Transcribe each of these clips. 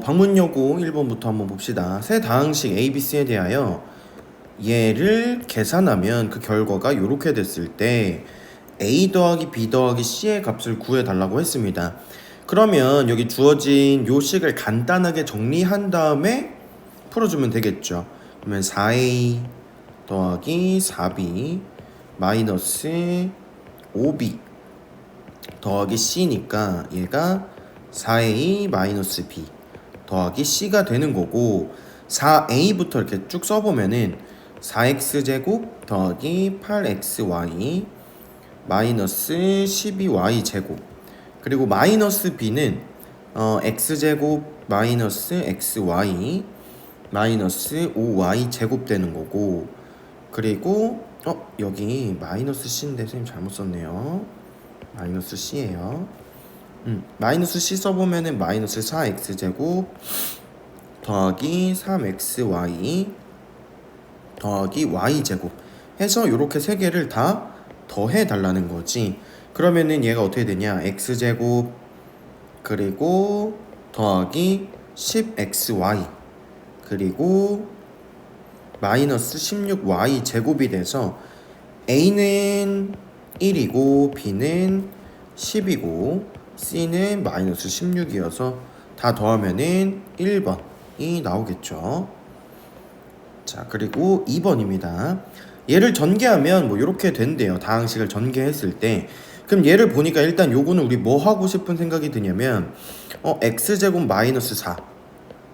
방문여고 1번부터 한번 봅시다. 세 다항식 A, B, C에 대하여 얘를 계산하면 그 결과가 이렇게 됐을 때 A 더하기 B 더하기 C의 값을 구해달라고 했습니다. 그러면 여기 주어진 요 식을 간단하게 정리한 다음에 풀어주면 되겠죠. 그러면 4A 더하기 4B 마이너스 5B 더하기 C니까 얘가 4A 마이너스 B 더하기 C가 되는 거고, 4A부터 이렇게 쭉 써보면은 4x제곱 더하기 8xy 마이너스 12y 제곱, 그리고 마이너스 b는 x제곱 마이너스 xy 마이너스 5y 제곱 되는 거고, 그리고 여기 마이너스 c인데 선생님 잘못 썼네요. 마이너스 c예요. 마이너스 c 써보면은 마이너스 4x제곱 더하기 3xy 더하기 y제곱 해서 이렇게 세 개를 다 더해 달라는 거지. 그러면은 얘가 어떻게 되냐, x제곱 그리고 더하기 10xy 그리고 마이너스 16y 제곱이 돼서 a는 1이고 b는 10이고 c는 마이너스 16이어서 다 더하면은 1번이 나오겠죠. 자, 그리고 2번입니다. 얘를 전개하면 뭐 이렇게 된대요. 다항식을 전개했을 때. 그럼 얘를 보니까 일단 요거는 우리 뭐 하고 싶은 생각이 드냐면 x제곱 마이너스 4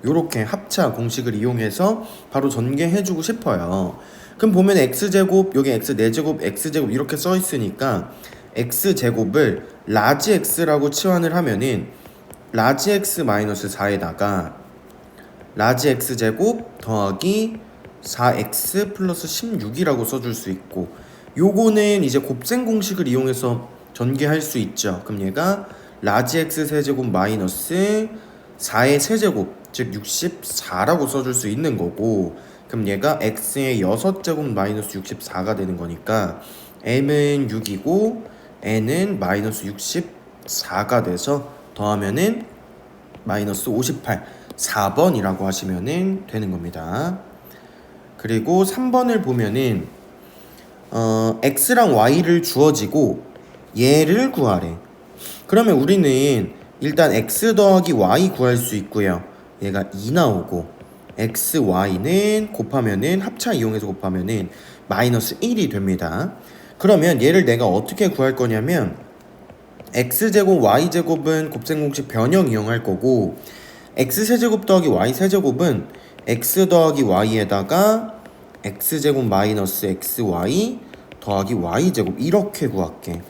요렇게 합차 공식을 이용해서 바로 전개해주고 싶어요. 그럼 보면 x제곱, 여기 x 4제곱, x제곱 이렇게 써 있으니까 x제곱을 라지 x라고 치환을 하면은 라지 x 마이너스 4에다가 라지 x제곱 더하기 4x 플러스 16이라고 써줄 수 있고, 요거는 이제 곱셈 공식을 이용해서 전개할 수 있죠. 그럼 얘가 라지 x 세제곱 마이너스 4의 세제곱, 즉 64라고 써줄 수 있는 거고, 그럼 얘가 x의 6제곱 마이너스 64가 되는 거니까 m은 6이고 n은 마이너스 64가 돼서 더하면은 마이너스 58, 4번이라고 하시면은 되는 겁니다. 그리고 3번을 보면은 x랑 y를 주어지고 얘를 구하래. 그러면 우리는 일단 x 더하기 y 구할 수 있고요. 얘가 2 나오고 x, y는 곱하면은 합차 이용해서 곱하면은 마이너스 1이 됩니다. 그러면 얘를 내가 어떻게 구할 거냐면 x제곱 y제곱은 곱셈 공식 변형 이용할 거고, x세제곱 더하기 y세제곱은 x 더하기 y에다가 x제곱 마이너스 xy 더하기 y제곱 이렇게 구할게.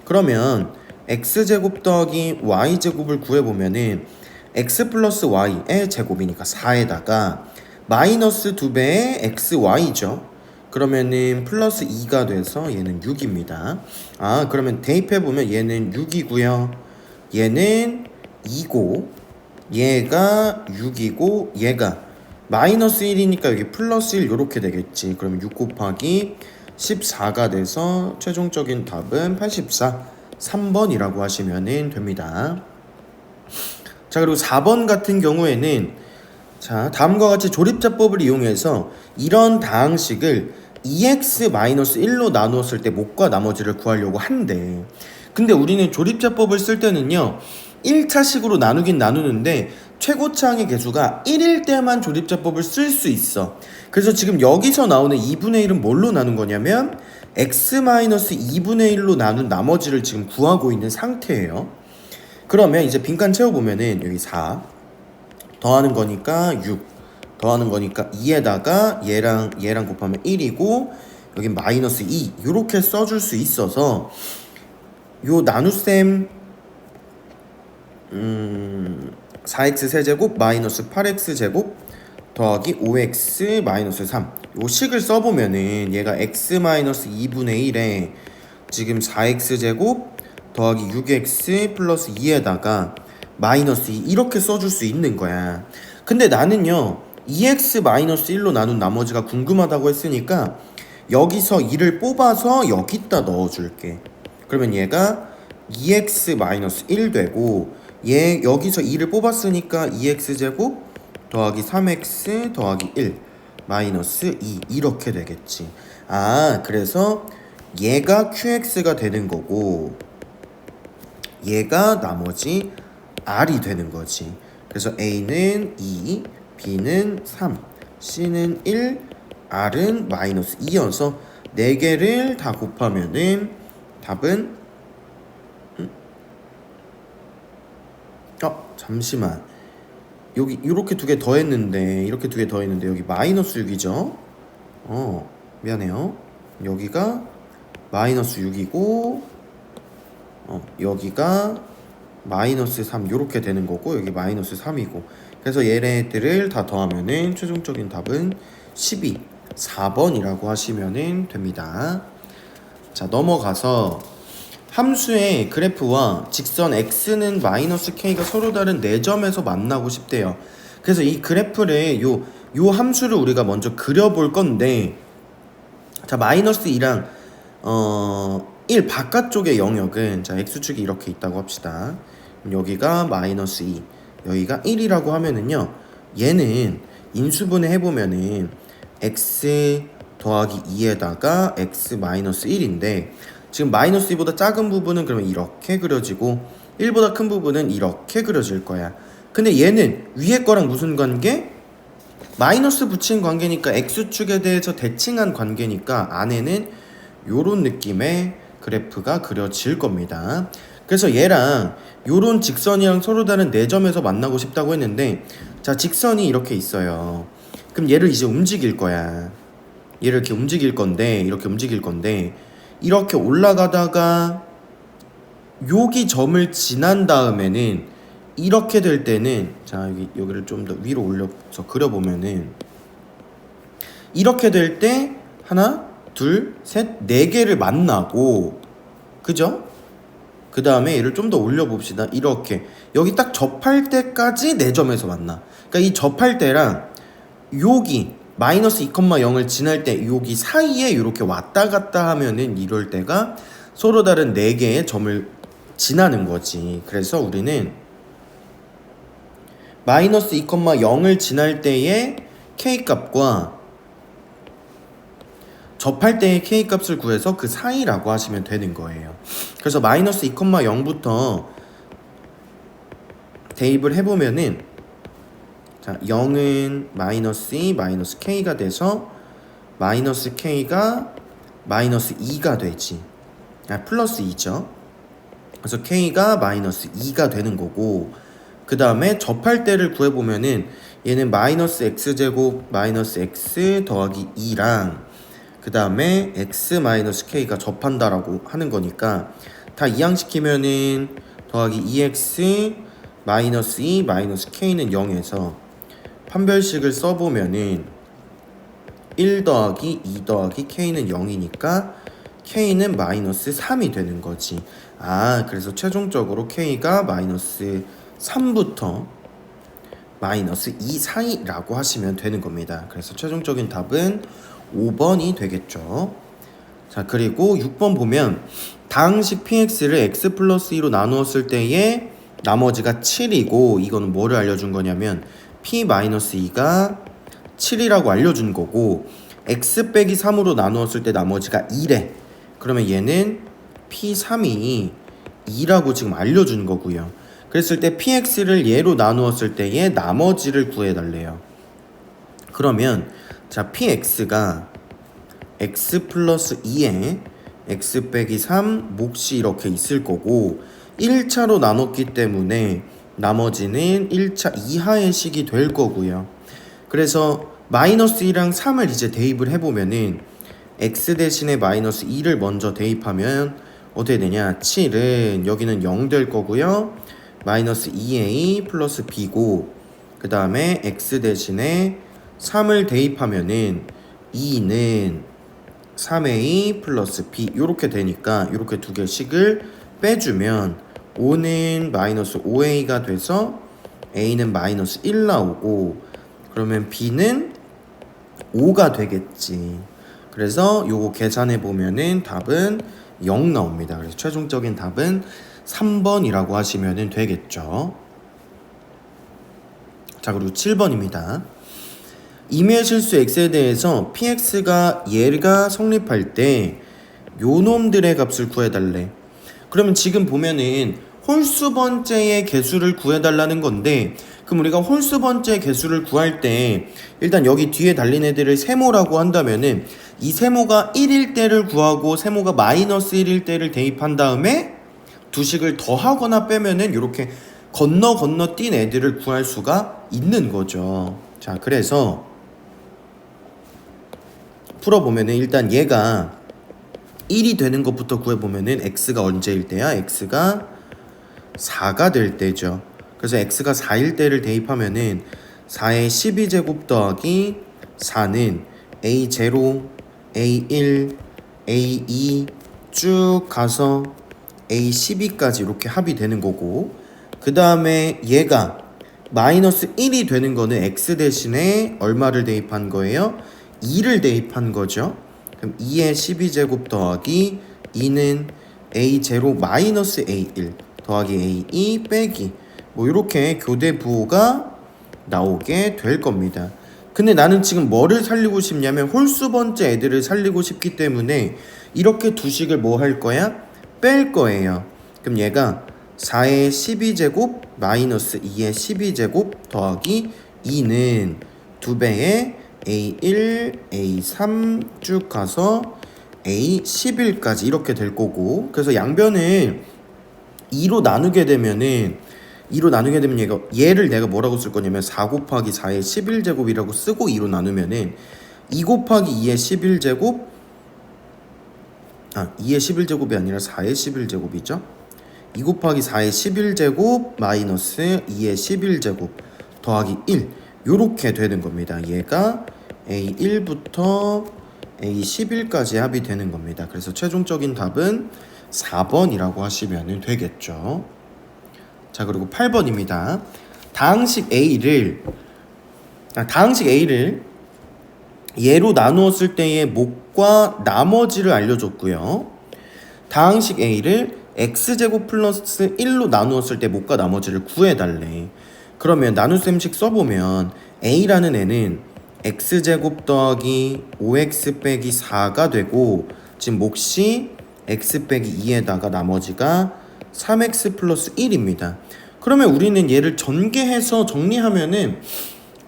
그러면 x제곱 더하기 y제곱을 구해보면은 x 플러스 y의 제곱이니까 4에다가 마이너스 2배의 xy죠. 그러면은 플러스 2가 돼서 얘는 6입니다. 그러면 대입해보면 얘는 6이고요. 얘는 2고 얘가 6이고 얘가 마이너스 1이니까 여기 플러스 1 요렇게 되겠지. 그러면 6 곱하기 14가 돼서 최종적인 답은 84, 3번이라고 하시면 됩니다. 자, 그리고 4번 같은 경우에는 자, 다음과 같이 조립자법을 이용해서 이런 다항식을 2x-1로 나누었을 때 목과 나머지를 구하려고 한대. 근데 우리는 조립자법을 쓸 때는요 1차식으로 나누긴 나누는데 최고차항의 개수가 1일 때만 조립자법을 쓸 수 있어. 그래서 지금 여기서 나오는 2분의 1은 뭘로 나눈 거냐면 x-2분의 1로 나눈 나머지를 지금 구하고 있는 상태예요. 그러면 이제 빈칸 채워보면은 여기 4 더하는 거니까 6 더하는 거니까 2에다가 얘랑 곱하면 1이고 여기 마이너스 2 이렇게 써줄 수 있어서 요 나눗셈 4x 세제곱 마이너스 8x 제곱 더하기 5x 마이너스 3 요 식을 써보면은 얘가 x 마이너스 2분의 1에 지금 4x 제곱 더하기 6x 플러스 2에다가 마이너스 2 이렇게 써줄 수 있는 거야. 근데 나는요 2x-1로 나눈 나머지가 궁금하다고 했으니까 여기서 2를 뽑아서 여기다 넣어줄게. 그러면 얘가 2x-1 되고 얘 여기서 2를 뽑았으니까 2x제곱 더하기 3x 더하기 1 마이너스 2 이렇게 되겠지. 아, 그래서 얘가 qx가 되는 거고 얘가 나머지 r이 되는 거지. 그래서 a는 2, b는 3, c는 1, r은 마이너스 2여서 4개를 다 곱하면은 답은 잠시만. 여기 이렇게 두 개 더했는데 이렇게 두 개 더했는데 여기 마이너스 6이죠. 미안해요. 여기가 마이너스 6이고 여기가 마이너스 3 이렇게 되는 거고 여기 마이너스 3이고 그래서 얘네들을 다 더하면은 최종적인 답은 12 4번이라고 하시면은 됩니다. 자, 넘어가서 함수의 그래프와 직선 x는 마이너스 k가 서로 다른 4점에서 만나고 싶대요. 그래서 이 그래프를 요 함수를 우리가 먼저 그려볼 건데, 자, 마이너스 2랑 1 바깥쪽의 영역은 자 x축이 이렇게 있다고 합시다. 여기가 마이너스 2 여기가 1이라고 하면은요, 얘는 인수분해 해보면은 x 더하기 2에다가 x 마이너스 1인데 지금 마이너스 2보다 작은 부분은 그러면 이렇게 그려지고 1보다 큰 부분은 이렇게 그려질 거야. 근데 얘는 위에 거랑 무슨 관계? 마이너스 붙인 관계니까 x축에 대해서 대칭한 관계니까 안에는 요런 느낌의 그래프가 그려질 겁니다. 그래서 얘랑 요런 직선이랑 서로 다른 4점에서 만나고 싶다고 했는데, 자, 직선이 이렇게 있어요. 그럼 얘를 이제 움직일 거야. 얘를 이렇게 움직일 건데 이렇게 올라가다가 여기 점을 지난 다음에는 이렇게 될 때는, 자, 여기를 좀 더 위로 올려서 그려보면은 이렇게 될 때 하나 둘 셋 4개를 만나고, 그죠? 그 다음에 얘를 좀 더 올려봅시다. 이렇게 여기 딱 접할 때까지 4점에서 만나. 그러니까 이 접할 때랑 여기 마이너스 2,0을 지날 때 여기 사이에 이렇게 왔다 갔다 하면은 이럴 때가 서로 다른 4개의 점을 지나는 거지. 그래서 우리는 마이너스 2,0을 지날 때의 k값과 접할 때의 k값을 구해서 그 사이라고 하시면 되는 거예요. 그래서 마이너스 2,0부터 대입을 해보면은, 자, 0은 마이너스 2, 마이너스 k가 돼서 마이너스 k가 마이너스 2가 되지. 플러스 2죠. 그래서 k가 마이너스 2가 되는 거고, 그 다음에 접할 때를 구해보면은 얘는 마이너스 x제곱 마이너스 x 더하기 2랑 그 다음에 x 마이너스 k가 접한다라고 하는 거니까 다 이항시키면은 더하기 2x 마이너스 2 마이너스 k는 0에서 판별식을 써보면은 1 더하기 2 더하기 k는 0이니까 k는 마이너스 3이 되는 거지. 그래서 최종적으로 k가 마이너스 3부터 마이너스 2 사이라고 하시면 되는 겁니다. 그래서 최종적인 답은 5번이 되겠죠. 자, 그리고 6번 보면 다항식 px를 x 플러스 2로 나누었을 때의 나머지가 7이고, 이거는 뭐를 알려준 거냐면 p 마이너스 2가 7이라고 알려준 거고, x 빼기 3으로 나누었을 때 나머지가 2래. 그러면 얘는 p3이 2라고 지금 알려준 거고요. 그랬을 때 px를 얘로 나누었을 때의 나머지를 구해달래요. 그러면 자, px가 x 플러스 2에 x 빼기 3 몫이 이렇게 있을 거고 1차로 나눴기 때문에 나머지는 1차 이하의 식이 될 거고요. 그래서 마이너스 2랑 3을 이제 대입을 해보면은 x 대신에 마이너스 2를 먼저 대입하면 어떻게 되냐, 7은 여기는 0 될 거고요. 마이너스 2a 플러스 b고, 그 다음에 x 대신에 3을 대입하면은 2는 3a 플러스 b 이렇게 되니까 이렇게 두 개씩을 빼주면 5는 마이너스 5a가 돼서 a는 마이너스 1 나오고, 그러면 b는 5가 되겠지. 그래서 요거 계산해 보면은 답은 0 나옵니다. 그래서 최종적인 답은 3번이라고 하시면 되겠죠. 자, 그리고 7번입니다. 임의의 실수 x에 대해서 px가 얘가 성립할 때 요놈들의 값을 구해달래. 그러면 지금 보면은 홀수 번째의 개수를 구해달라는 건데, 그럼 우리가 홀수 번째 개수를 구할 때 일단 여기 뒤에 달린 애들을 세모라고 한다면은 이 세모가 1일 때를 구하고 세모가 마이너스 1일 때를 대입한 다음에 두 식을 더하거나 빼면은 이렇게 건너 뛴 애들을 구할 수가 있는 거죠. 자, 그래서 풀어보면은 일단 얘가 1이 되는 것부터 구해보면은 x가 언제일 때야? x가 4가 될 때죠. 그래서 x가 4일 때를 대입하면은 4의 12제곱 더하기 4는 a0, a1, a2 쭉 가서 a12까지 이렇게 합이 되는 거고, 그 다음에 얘가 마이너스 1이 되는 거는 x 대신에 얼마를 대입한 거예요? 2를 대입한 거죠. 그럼 2의 12제곱 더하기 2는 a0 마이너스 a1 더하기 a2 빼기 뭐 이렇게 교대 부호가 나오게 될 겁니다. 근데 나는 지금 뭐를 살리고 싶냐면 홀수 번째 애들을 살리고 싶기 때문에 이렇게 두 식을 뭐 할 거야? 뺄 거예요. 그럼 얘가 4의 12제곱 마이너스 2의 12제곱 더하기 2는 2배의 A1, A3 쭉 가서 A11까지 이렇게 될 거고, 그래서 양변을 2로 나누게 되면은 얘를 내가 뭐라고 쓸 거냐면 4 곱하기 4의 11제곱이라고 쓰고 2로 나누면은 2 곱하기 2의 11제곱 2의 11제곱이 아니라 4의 11제곱이죠. 2 곱하기 4의 11제곱 마이너스 2의 11제곱 더하기 1 요렇게 되는 겁니다. 얘가 A1부터 A11까지 합이 되는 겁니다. 그래서 최종적인 답은 4번이라고 하시면 되겠죠. 자, 그리고 8번입니다. 다항식 A를 얘로 나누었을 때의 목과 나머지를 알려줬고요. 다항식 A를 x제곱 플러스 1로 나누었을 때 목과 나머지를 구해달래. 그러면 나눗셈식 써보면 A라는 애는 x제곱 더하기 5x 빼기 4가 되고, 지금 몫이 x 빼기 2에다가 나머지가 3x 플러스 1입니다. 그러면 우리는 얘를 전개해서 정리하면은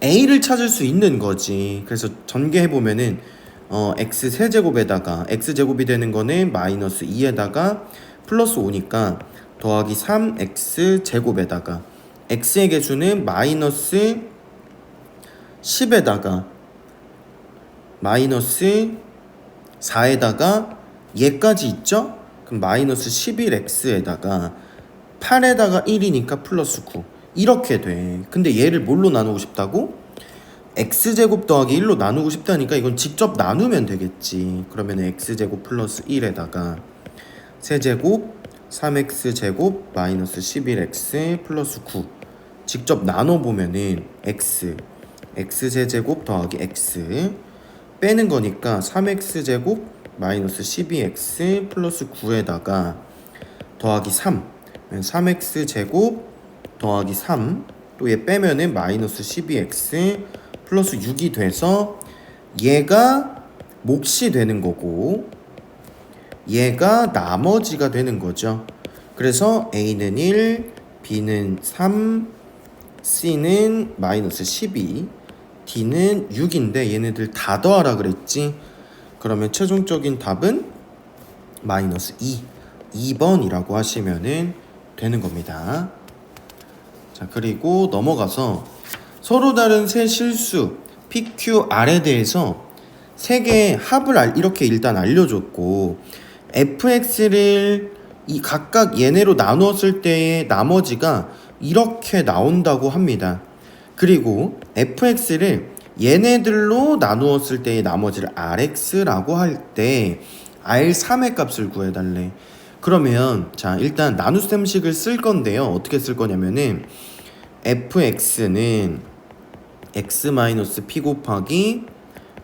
A를 찾을 수 있는 거지. 그래서 전개해보면은 x 세제곱에다가 x제곱이 되는 거는 마이너스 2에다가 플러스 5니까 더하기 3x 제곱에다가 x의 개수는 마이너스 10에다가 마이너스 4에다가 얘까지 있죠? 그럼 마이너스 11x에다가 8에다가 1이니까 플러스 9 이렇게 돼. 근데 얘를 뭘로 나누고 싶다고? x제곱 더하기 1로 나누고 싶다니까 이건 직접 나누면 되겠지. 그러면 x제곱 플러스 1에다가 세제곱 3x제곱 마이너스 11x 플러스 9 직접 나눠보면은 x세제곱 더하기 x 빼는 거니까 3x제곱 마이너스 12x 플러스 9에다가 더하기 3x제곱 더하기 3 또 얘 빼면은 마이너스 12x 플러스 6이 돼서 얘가 몫이 되는 거고 얘가 나머지가 되는 거죠. 그래서 A는 1, B는 3, C는 마이너스 12, D는 6인데 얘네들 다 더하라 그랬지. 그러면 최종적인 답은 마이너스 2번이라고 하시면 되는 겁니다. 자, 그리고 넘어가서 서로 다른 세 실수 PQR에 대해서 세 개의 합을 이렇게 일단 알려줬고, fx를 이 각각 얘네로 나누었을 때의 나머지가 이렇게 나온다고 합니다. 그리고 fx를 얘네들로 나누었을 때의 나머지를 rx라고 할 때 r3의 값을 구해달래. 그러면 자, 일단 나눗셈식을 쓸 건데요. 어떻게 쓸 거냐면은 fx는 x-p 곱하기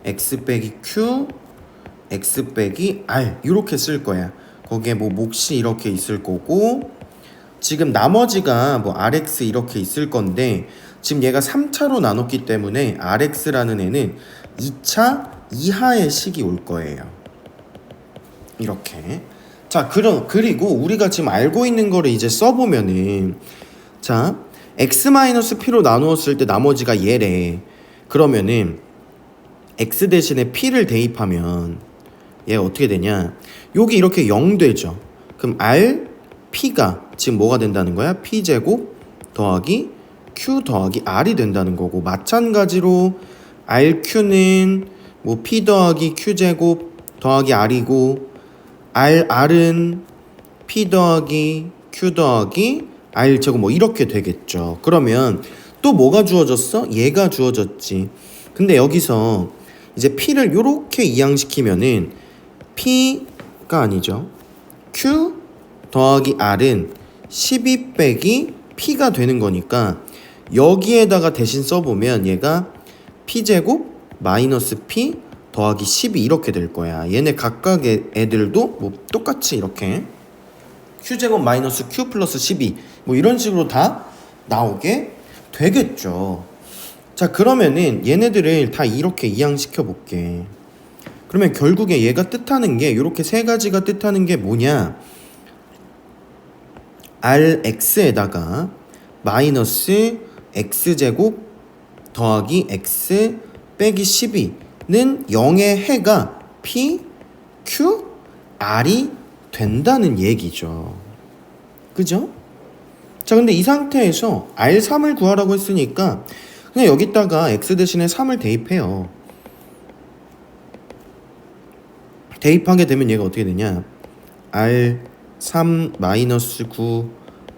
x 빼기 q x 빼기 r 이렇게 쓸 거야. 거기에 뭐 몫이 이렇게 있을 거고, 지금 나머지가 뭐 Rx 이렇게 있을 건데 지금 얘가 3차로 나눴기 때문에 Rx라는 애는 2차 이하의 식이 올 거예요. 이렇게. 자, 그리고 우리가 지금 알고 있는 거를 이제 써보면은, 자, x-p로 나누었을 때 나머지가 얘래. 그러면은 x 대신에 p를 대입하면 얘가 어떻게 되냐? 여기 이렇게 0 되죠. 그럼 r p가 지금 뭐가 된다는 거야? p제곱 더하기 q 더하기 r이 된다는 거고, 마찬가지로 rq는 뭐 p 더하기 q제곱 더하기 r이고, r은 p 더하기 q 더하기 r제곱 뭐 이렇게 되겠죠. 그러면 또 뭐가 주어졌어? 얘가 주어졌지. 근데 여기서 이제 p를 요렇게 이항시키면은 p가 아니죠. q 더하기 r은 12 빼기 p가 되는 거니까 여기에다가 대신 써보면 얘가 p제곱 마이너스 p 더하기 12 이렇게 될 거야. 얘네 각각의 애들도 뭐 똑같이 이렇게 q제곱 마이너스 q 플러스 12 뭐 이런 식으로 다 나오게 되겠죠. 자, 그러면은 얘네들을 다 이렇게 이항시켜 볼게. 그러면 결국에 얘가 뜻하는 게, 이렇게 세 가지가 뜻하는 게 뭐냐? rx에다가 마이너스 x제곱 더하기 x 빼기 12는 0의 해가 p, q, r이 된다는 얘기죠. 그죠? 자, 근데 이 상태에서 R3을 구하라고 했으니까 그냥 여기다가 x 대신에 3을 대입해요. 대입하게 되면 얘가 어떻게 되냐? R3 마이너스 9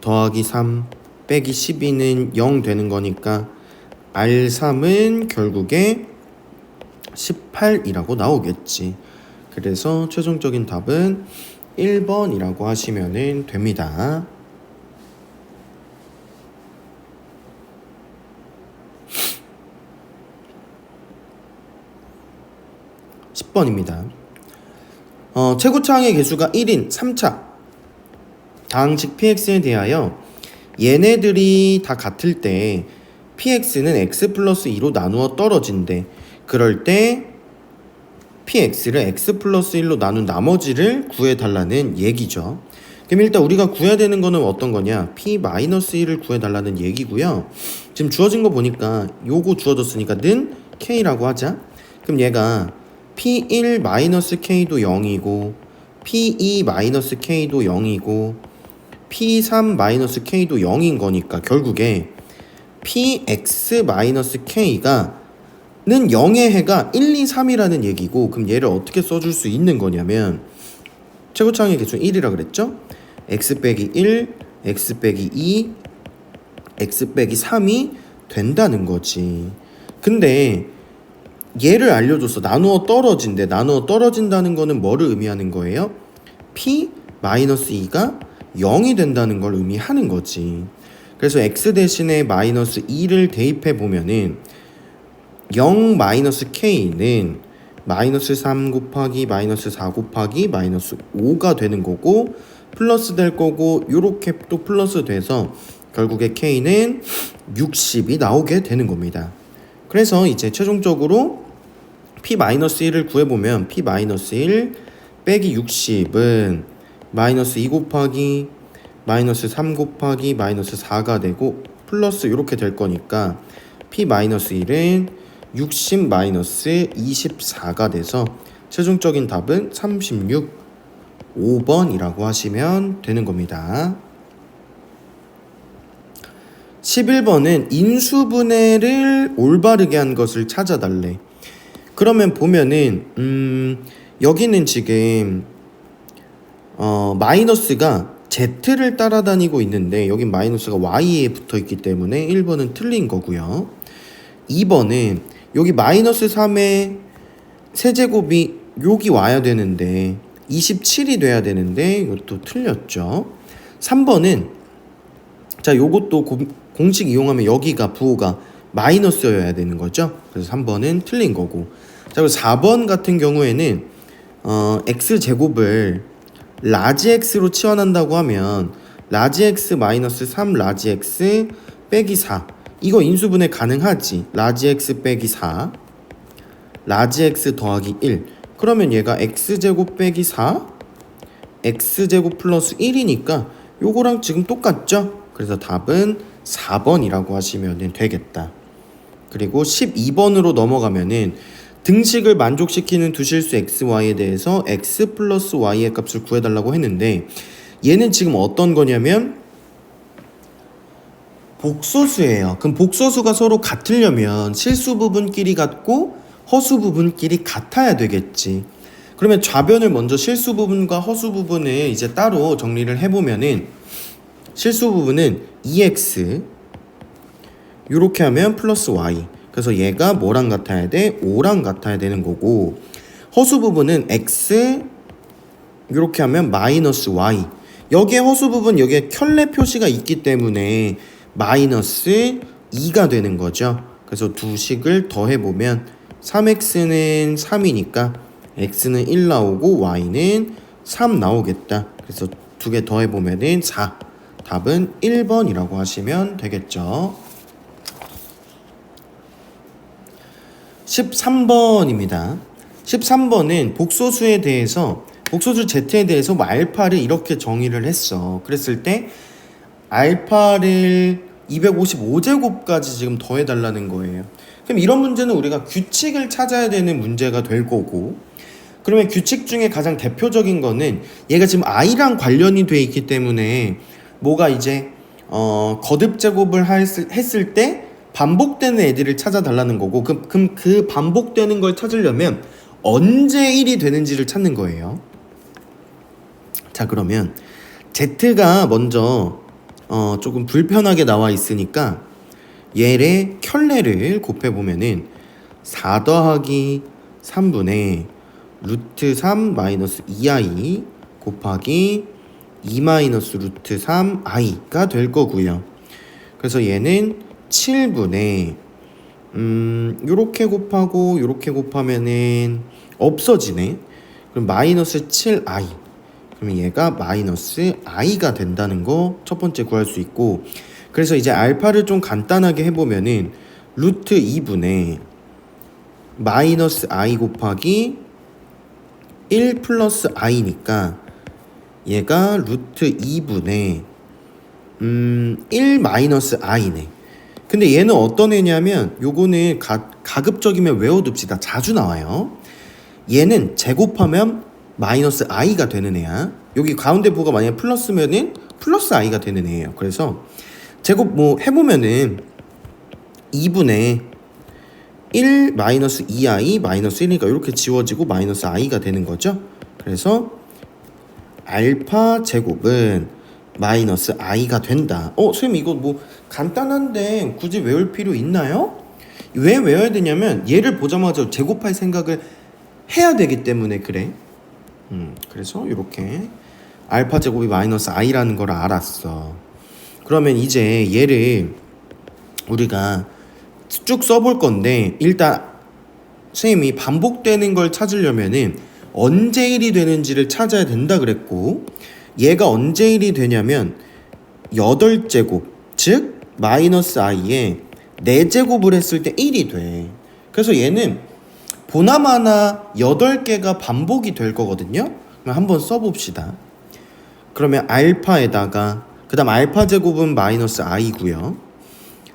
더하기 3 빼기 12는 0 되는 거니까 R3은 결국에 18이라고 나오겠지. 그래서 최종적인 답은 1번이라고 하시면 됩니다. 10번입니다. 최고차항의 개수가 1인 3차 다항식 px에 대하여 얘네들이 다 같을 때 px는 x 플러스 2로 나누어 떨어진대. 그럴 때 px를 x 플러스 1로 나눈 나머지를 구해달라는 얘기죠. 그럼 일단 우리가 구해야 되는 거는 어떤 거냐? p 마이너스 1을 구해달라는 얘기고요. 지금 주어진 거 보니까 요거 주어졌으니까 는 k라고 하자. 그럼 얘가 p1 마이너스 k도 0이고 p2 마이너스 k도 0이고 p3 마이너스 k도 0인 거니까 결국에 px 마이너스 k가 는 0의 해가 1, 2, 3이라는 얘기고, 그럼 얘를 어떻게 써줄 수 있는 거냐면 최고차항의 개수는 1이라 그랬죠? x 빼기 1, x 빼기 2, x 빼기 3이 된다는 거지. 근데 얘를 알려줬어. 나누어 떨어진대. 나누어 떨어진다는 거는 뭐를 의미하는 거예요? p 마이너스 2가 0이 된다는 걸 의미하는 거지. 그래서 x 대신에 마이너스 2를 대입해 보면은 0 마이너스 k는 마이너스 3 곱하기 마이너스 4 곱하기 마이너스 5가 되는 거고, 플러스 될 거고, 요렇게 또 플러스 돼서 결국에 k는 60이 나오게 되는 겁니다. 그래서 이제 최종적으로 p-1을 구해보면 p-1 빼기 60은 마이너스 2 곱하기 마이너스 3 곱하기 마이너스 4가 되고 플러스 이렇게 될 거니까 p-1은 60 마이너스 24가 돼서 최종적인 답은 36, 5번이라고 하시면 되는 겁니다. 11번은 인수분해를 올바르게 한 것을 찾아달래. 그러면 보면은 여기는 지금 마이너스가 z를 따라다니고 있는데 여기 마이너스가 y에 붙어 있기 때문에 1번은 틀린 거고요. 2번은 여기 마이너스 3의 세제곱이 여기 와야 되는데 27이 돼야 되는데 이것도 틀렸죠. 3번은 자, 요것도 공식 이용하면 여기가 부호가 마이너스여야 되는 거죠. 그래서 3번은 틀린 거고. 자, 그리고 4번 같은 경우에는 x제곱을 라지 x로 치환한다고 하면 라지 x 마이너스 3 라지 x 빼기 4 이거 인수분해 가능하지. 라지 x 빼기 4 라지 x 더하기 1 그러면 얘가 x제곱 빼기 4 x제곱 플러스 1이니까 요거랑 지금 똑같죠? 그래서 답은 4번이라고 하시면 되겠다. 그리고 12번으로 넘어가면은 등식을 만족시키는 두 실수 xy에 대해서 x 플러스 y의 값을 구해달라고 했는데 얘는 지금 어떤 거냐면 복소수예요. 그럼 복소수가 서로 같으려면 실수 부분끼리 같고 허수 부분끼리 같아야 되겠지. 그러면 좌변을 먼저 실수 부분과 허수 부분을 이제 따로 정리를 해보면은 실수 부분은 2x 요렇게 하면 플러스 y 그래서 얘가 뭐랑 같아야 돼? 5랑 같아야 되는 거고 허수 부분은 x 요렇게 하면 마이너스 y 여기에 허수 부분 여기에 켤레 표시가 있기 때문에 마이너스 2가 되는 거죠. 그래서 두 식을 더해보면 3x는 3이니까 x는 1 나오고 y는 3 나오겠다. 그래서 두 개 더해보면은 4 답은 1번이라고 하시면 되겠죠. 13번입니다. 13번은 복소수에 대해서 복소수 z에 대해서 뭐 알파를 이렇게 정의를 했어. 그랬을 때 알파를 255제곱까지 지금 더해달라는 거예요. 그럼 이런 문제는 우리가 규칙을 찾아야 되는 문제가 될 거고 그러면 규칙 중에 가장 대표적인 거는 얘가 지금 i랑 관련이 돼 있기 때문에 뭐가 이제 거듭 제곱을 했을 때 반복되는 애들을 찾아달라는 거고 그럼 그 반복되는 걸 찾으려면 언제 1이 되는지를 찾는 거예요. 자 그러면 z가 먼저 조금 불편하게 나와 있으니까 얘의 켤레를 곱해보면은 4 더하기 3분의 루트 3 마이너스 2i 곱하기 2 마이너스 루트 3i가 될 거고요. 그래서 얘는 7분의 요렇게 곱하고 요렇게 곱하면은 없어지네. 그럼 마이너스 7i 그러면 얘가 마이너스 i가 된다는 거 첫 번째 구할 수 있고 그래서 이제 알파를 좀 간단하게 해보면은 루트 2분의 마이너스 i 곱하기 1 플러스 i니까 얘가 루트 2분의 1 마이너스 i네. 근데 얘는 어떤 애냐면 요거는 가급적이면 외워둡시다. 자주 나와요. 얘는 제곱하면 마이너스 i가 되는 애야. 여기 가운데 부가 만약에 플러스면은 플러스 i가 되는 애예요. 그래서 제곱 뭐 해보면은 2분의 1 마이너스 2i 마이너스 1이니까 이렇게 지워지고 마이너스 i가 되는 거죠. 그래서 알파 제곱은 마이너스 i가 된다. 선생님 이거 뭐 간단한데 굳이 외울 필요 있나요? 왜 외워야 되냐면 얘를 보자마자 제곱할 생각을 해야 되기 때문에 그래. 그래서 이렇게 알파 제곱이 마이너스 i라는 걸 알았어. 그러면 이제 얘를 우리가 쭉 써볼 건데 일단 선생님이 반복되는 걸 찾으려면은 언제 1이 되는지를 찾아야 된다 그랬고 얘가 언제 1이 되냐면 8제곱 즉 마이너스 i에 4제곱을 했을 때 1이 돼. 그래서 얘는 보나마나 8개가 반복이 될 거거든요. 그럼 한번 써봅시다. 그러면 알파에다가 그 다음 알파 제곱은 마이너스 i고요.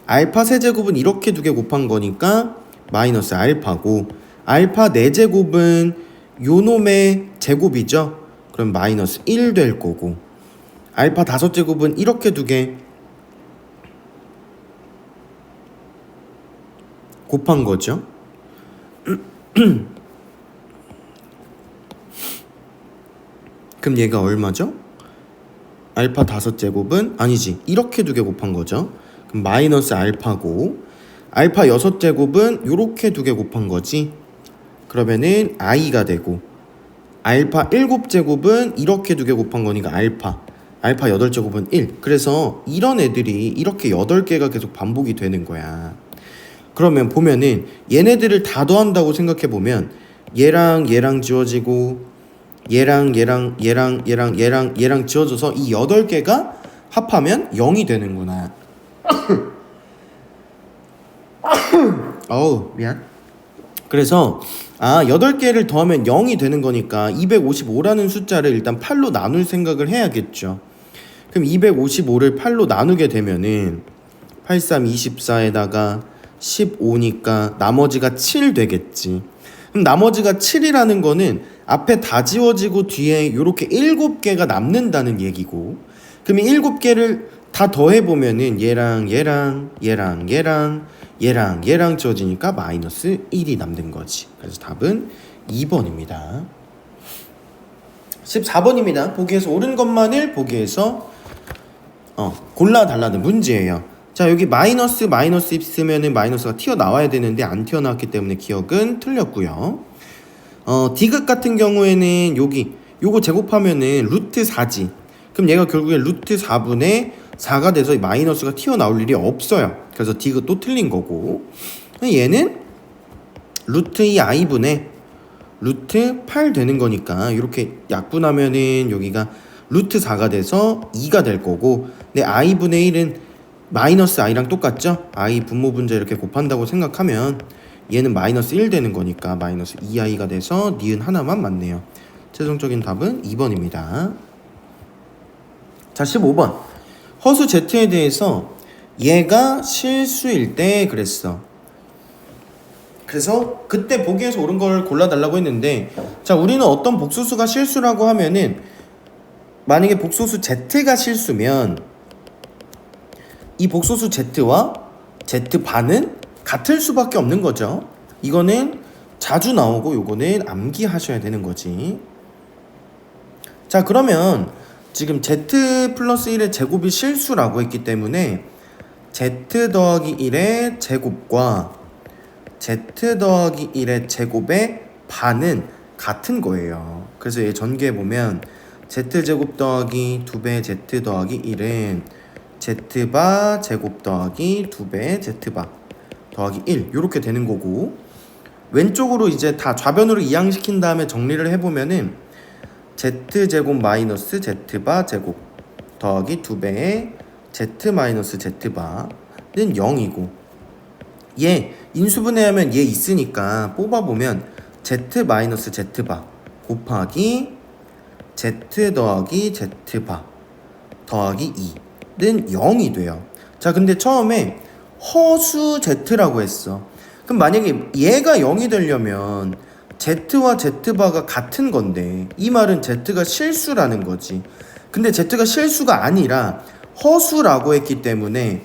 알파 세제곱은 이렇게 두 개 곱한 거니까 마이너스 알파고 알파 4제곱은 요놈의 제곱이죠. 그럼 마이너스 1 될 거고 알파 5제곱은 이렇게 두 개 곱한 거죠. 그럼 얘가 얼마죠? 알파 5제곱은 아니지 이렇게 두 개 곱한 거죠. 그럼 마이너스 알파고 알파 6제곱은 요렇게 두 개 곱한 거지. 그러면은 i가 되고 알파 7제곱은 이렇게 두 개 곱한 거니까 알파 8제곱은 1. 그래서 이런 애들이 이렇게 8개가 계속 반복이 되는 거야. 그러면 보면은 얘네들을 다 더한다고 생각해 보면 얘랑 지워지고 얘랑 지워져서 이 8개가 합하면 0이 되는구나. 어우 미안. 그래서 8개를 더하면 0이 되는 거니까 255라는 숫자를 일단 8로 나눌 생각을 해야겠죠. 그럼 255를 8로 나누게 되면은 8, 3, 24에다가 15니까 나머지가 7 되겠지. 그럼 나머지가 7이라는 거는 앞에 다 지워지고 뒤에 이렇게 7개가 남는다는 얘기고, 그럼 7개를 다 더해보면은 얘랑 지워지니까 마이너스 1이 남는 거지. 그래서 답은 2번입니다. 14번입니다. 보기에서 옳은 것만을 보기에서 골라달라는 문제예요. 자, 여기 마이너스 있으면은 마이너스가 튀어나와야 되는데 안 튀어나왔기 때문에 기억은 틀렸고요. 디귿 같은 경우에는 요거 제곱하면은 루트 4지. 그럼 얘가 결국에 루트 4분의 4가 돼서 마이너스가 튀어나올 일이 없어요. 그래서 디귿도 틀린 거고, 얘는 루트 2i분의 루트 8 되는 거니까 이렇게 약분하면은 여기가 루트 4가 돼서 2가 될 거고, 근데 i분의 1은 마이너스 i랑 똑같죠? i 분모 분자 이렇게 곱한다고 생각하면 얘는 마이너스 1 되는 거니까 마이너스 2i가 돼서 니은 하나만 맞네요. 최종적인 답은 2번입니다. 자, 15번. 허수 Z에 대해서 얘가 실수일 때 그랬어. 그래서 그때 보기에서 옳은 걸 골라달라고 했는데, 자, 우리는 어떤 복소수가 실수라고 하면은 만약에 복소수 Z가 실수면 이 복소수 Z와 Z반은 같을 수밖에 없는 거죠. 이거는 자주 나오고 요거는 암기하셔야 되는 거지. 자, 그러면 지금 Z 플러스 1의 제곱이 실수라고 했기 때문에 Z 더하기 1의 제곱과 Z 더하기 1의 제곱의 반은 같은 거예요. 그래서 얘 전개해보면 Z제곱 더하기 2배 Z 더하기 1은 Z바 제곱 더하기 2배 Z바 더하기 1 이렇게 되는 거고, 왼쪽으로 이제 다 좌변으로 이항시킨 다음에 정리를 해보면은 Z제곱 마이너스 Z바 제곱 더하기 2배의 Z 마이너스 Z바는 0이고, 얘 인수분해하면 얘 있으니까 뽑아보면 Z 마이너스 Z바 곱하기 Z 더하기 Z바 더하기 2는 0이 돼요. 자, 근데 처음에 허수 Z라고 했어. 그럼 만약에 얘가 0이 되려면 Z와 Z바가 같은 건데 이 말은 Z가 실수라는 거지. 근데 Z가 실수가 아니라 허수라고 했기 때문에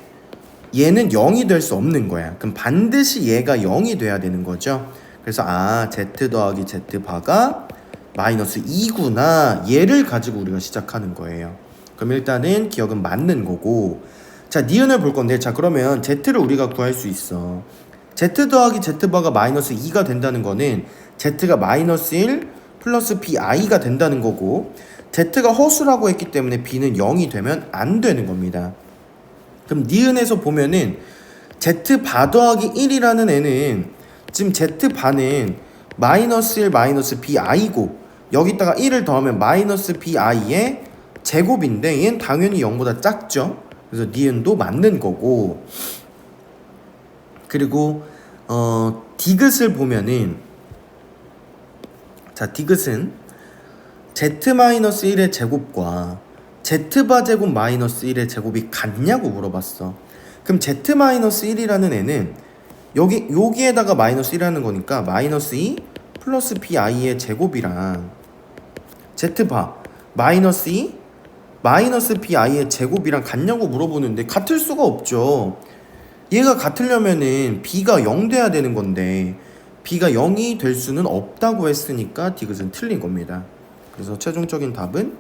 얘는 0이 될 수 없는 거야. 그럼 반드시 얘가 0이 돼야 되는 거죠. 그래서 Z 더하기 Z바가 마이너스 2구나, 얘를 가지고 우리가 시작하는 거예요. 그럼 일단은 기억은 맞는 거고, 자, 니은을 볼 건데, 자, 그러면 Z를 우리가 구할 수 있어. Z 더하기 Z바가 마이너스 2가 된다는 거는 Z가 마이너스 1 플러스 BI가 된다는 거고, Z가 허수라고 했기 때문에 B는 0이 되면 안 되는 겁니다. 그럼 니은에서 보면은 Z바 더하기 1이라는 애는 지금 Z바는 마이너스 1 마이너스 BI고 여기다가 1을 더하면 마이너스 BI의 제곱인데 얘는 당연히 0보다 작죠. 그래서 니은도 맞는 거고, 그리고 디귿을 보면은, 자, 디귿은 Z-1의 제곱과 Z바 제곱 마이너스 1의 제곱이 같냐고 물어봤어. 그럼 Z-1이라는 애는 여기에다가 마이너스 1하는 거니까 마이너스 2 플러스 BI의 제곱이랑 Z바 마이너스 2 마이너스 BI의 제곱이랑 같냐고 물어보는데 같을 수가 없죠. 얘가 같으려면은 B가 0 돼야 되는 건데 B가 0이 될 수는 없다고 했으니까 디귿은 틀린 겁니다. 그래서 최종적인 답은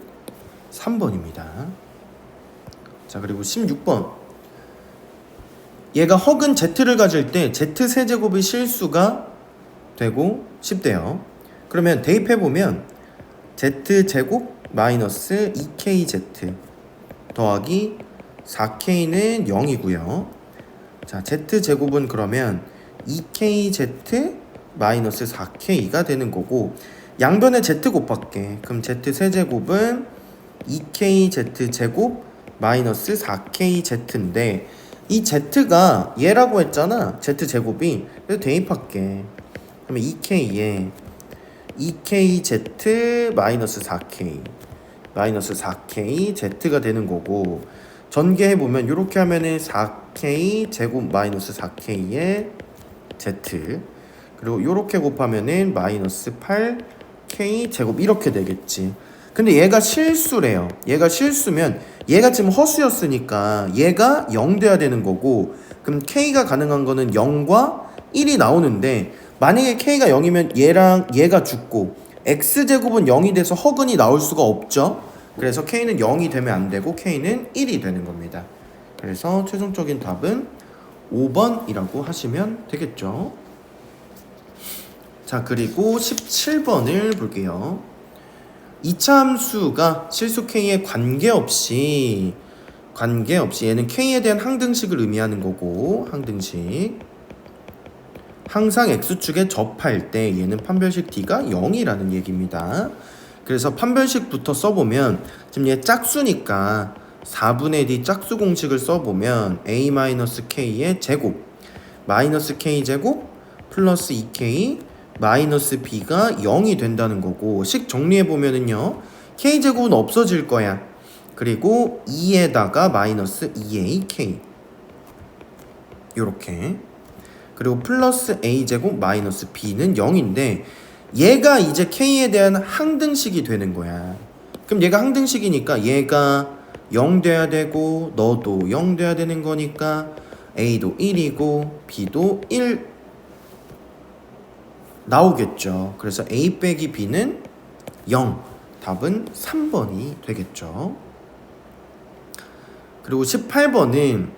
3번입니다. 자, 그리고 16번. 얘가 허근 Z를 가질 때 Z 세제곱이 실수가 되고 싶대요. 그러면 대입해보면 Z제곱 마이너스 2KZ 더하기 4K는 0이고요. 자, Z제곱은 그러면 2KZ 마이너스 4K가 되는 거고, 양변에 Z 곱할게. 그럼 Z 세제곱은 2KZ 제곱 마이너스 4kz인데 이 z가 얘라고 했잖아. z제곱이. 그래서 대입할게. 그러면 2k에 2kz 마이너스 4k 마이너스 4k z가 되는 거고, 전개해보면 이렇게 하면은 4k 제곱 마이너스 4k의 z, 그리고 이렇게 곱하면은 마이너스 8k 제곱 이렇게 되겠지. 근데 얘가 실수래요. 얘가 실수면 얘가 지금 허수였으니까 얘가 0 돼야 되는 거고, 그럼 k가 가능한 거는 0과 1이 나오는데, 만약에 k가 0이면 얘랑 얘가 죽고 x제곱은 0이 돼서 허근이 나올 수가 없죠. 그래서 k는 0이 되면 안 되고 k는 1이 되는 겁니다. 그래서 최종적인 답은 5번이라고 하시면 되겠죠. 자, 그리고 17번을 볼게요. 이차 함수가 실수 k에 관계없이 얘는 k에 대한 항등식을 의미하는 거고, 항등식 항상 x축에 접할 때 얘는 판별식 d가 0이라는 얘기입니다. 그래서 판별식부터 써보면, 지금 얘 짝수니까 4분의 d 짝수 공식을 써보면 a-k의 제곱 마이너스 k제곱 플러스 2k 마이너스 b가 0이 된다는 거고, 식 정리해보면은요, k제곱은 없어질 거야. 그리고 2에다가 마이너스 2ak 요렇게, 그리고 플러스 a제곱 마이너스 b는 0인데 얘가 이제 k에 대한 항등식이 되는 거야. 그럼 얘가 항등식이니까 얘가 0 돼야 되고 너도 0 돼야 되는 거니까 a도 1이고 b도 1 나오겠죠. 그래서 a 빼기 b는 0. 답은 3번이 되겠죠. 그리고 18번은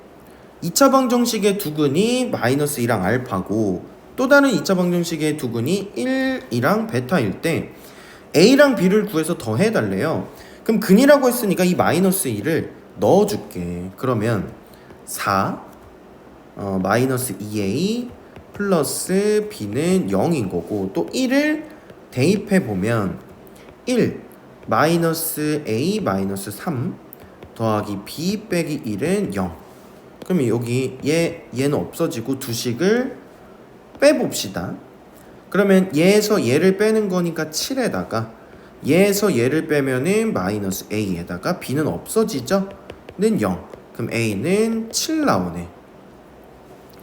2차 방정식의 두근이 마이너스 2랑 알파고, 또 다른 2차 방정식의 두근이 1이랑 베타일 때 a랑 b를 구해서 더해달래요. 그럼 근이라고 했으니까 이 마이너스 2를 넣어줄게. 그러면 4 마이너스 2a 플러스 b는 0인 거고, 또 1을 대입해보면 1 마이너스 a 마이너스 3 더하기 b 빼기 1은 0. 그러면 여기 얘는 없어지고 두 식을 빼봅시다. 그러면 얘에서 얘를 빼는 거니까 7에다가 얘에서 얘를 빼면은 마이너스 a에다가 b는 없어지죠? 는 0. 그럼 a는 7 나오네.